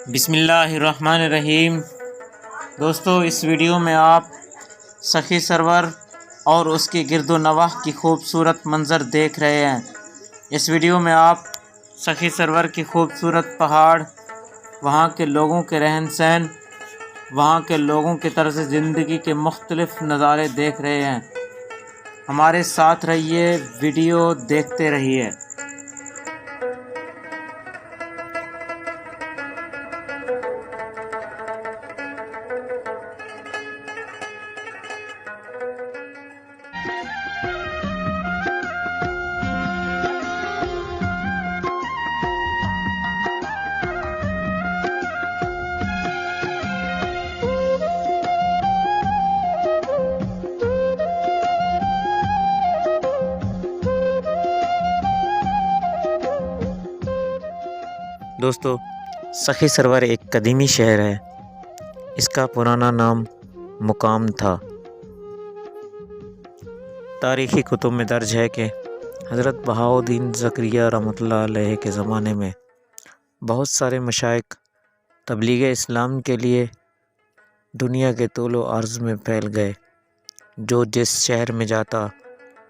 बिस्मिल्लाहिर्रहमानिर्रहीम। दोस्तों, इस वीडियो में आप सखी सरवर और उसके गिरदो नवाह की खूबसूरत मंज़र देख रहे हैं। इस वीडियो में आप सखी सरवर की खूबसूरत पहाड़, वहाँ के लोगों के रहन सहन, वहाँ के लोगों की तरफ से ज़िंदगी के मुख्तलिफ़ नज़ारे देख रहे हैं। हमारे साथ रहिए, वीडियो देखते रहिए। दोस्तों, सखी सरवर एक कदीमी शहर है। इसका पुराना नाम मुकाम था। तारीख़ी कुतुब में दर्ज है कि हज़रत बहाउद्दीन ज़करिया रहमतुल्लाह अलैह के ज़माने में बहुत सारे मशाइख तबलीग इस्लाम के लिए दुनिया के तूलो अर्ज़ में फैल गए। जो जिस शहर में जाता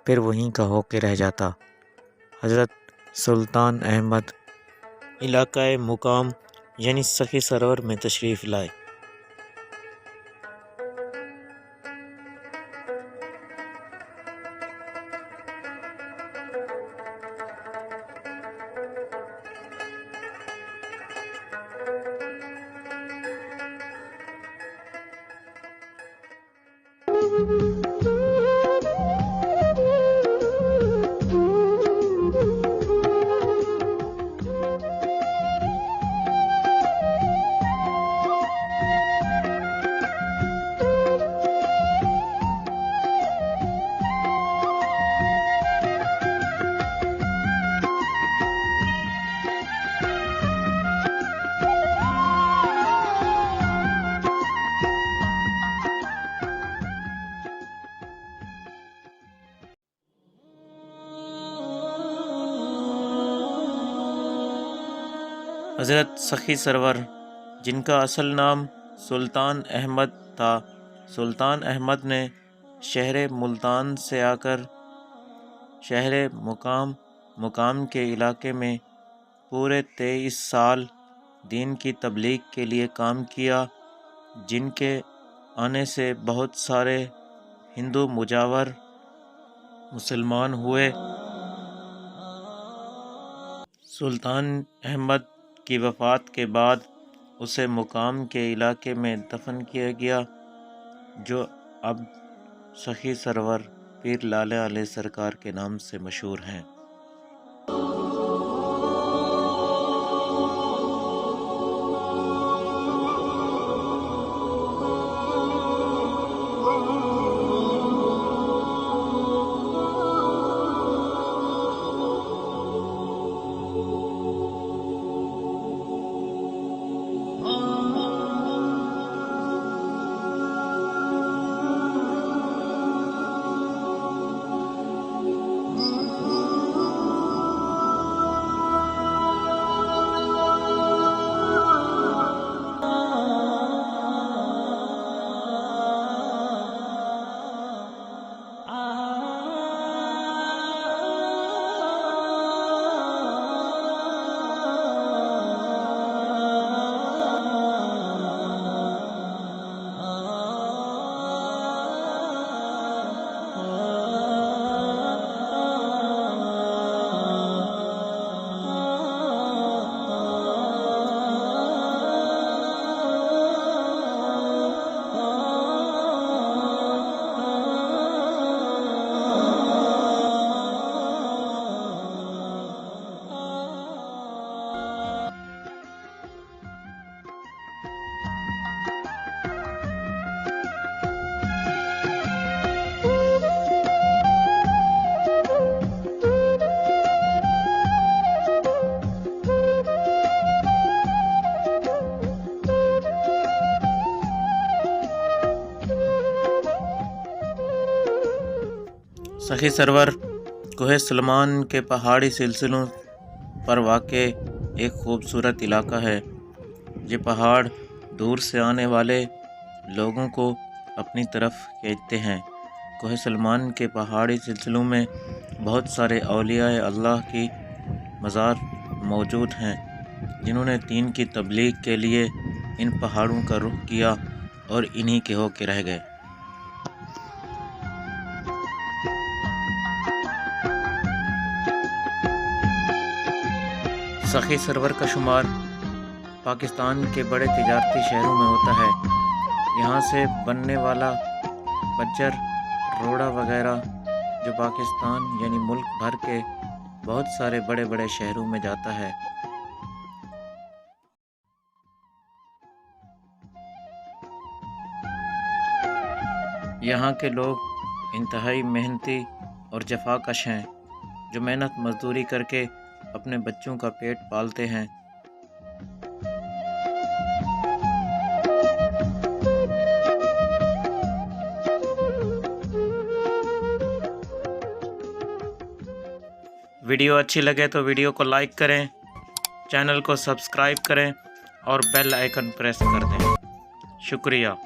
फिर वहीं का होके रह जाता। हज़रत सुल्तान अहमद इलाक़ाए मुकाम यानी सखी सरवर में तशरीफ़ लाए। हज़रत सखी सरवर, जिनका असल नाम सुल्तान अहमद था, सुल्तान अहमद ने शहर मुल्तान से आकर शहर मुकाम के इलाके में पूरे 23 साल दीन की तबलीग के लिए काम किया, जिनके आने से बहुत सारे हिंदू मुजावर मुसलमान हुए। सुल्तान अहमद की वफ़ात के बाद उसे मुकाम के इलाके में दफन किया गया, जो अब सखी सरवर पीर लाला अलैह सरकार के नाम से मशहूर हैं। सखी सरवर कोहे सलमान के पहाड़ी सिलसिलों पर वाक़े एक खूबसूरत इलाका है। ये पहाड़ दूर से आने वाले लोगों को अपनी तरफ खींचते हैं। कोह सलमान के पहाड़ी सिलसिलों में बहुत सारे औलियाए अल्लाह की मज़ार मौजूद हैं, जिन्होंने दीन की तबलीग के लिए इन पहाड़ों का रुख किया और इन्हीं के होके रह गए। सखी सरवर का शुमार पाकिस्तान के बड़े तिजारती शहरों में होता है। यहाँ से बनने वाला बज्जर, रोड़ा वगैरह जो पाकिस्तान यानी मुल्क भर के बहुत सारे बड़े बड़े शहरों में जाता है। यहाँ के लोग इंतहाई मेहनती और जफाकश हैं, जो मेहनत मजदूरी करके अपने बच्चों का पेट पालते हैं। वीडियो अच्छी लगे तो वीडियो को लाइक करें, चैनल को सब्सक्राइब करें और बेल आइकन प्रेस कर दें। शुक्रिया।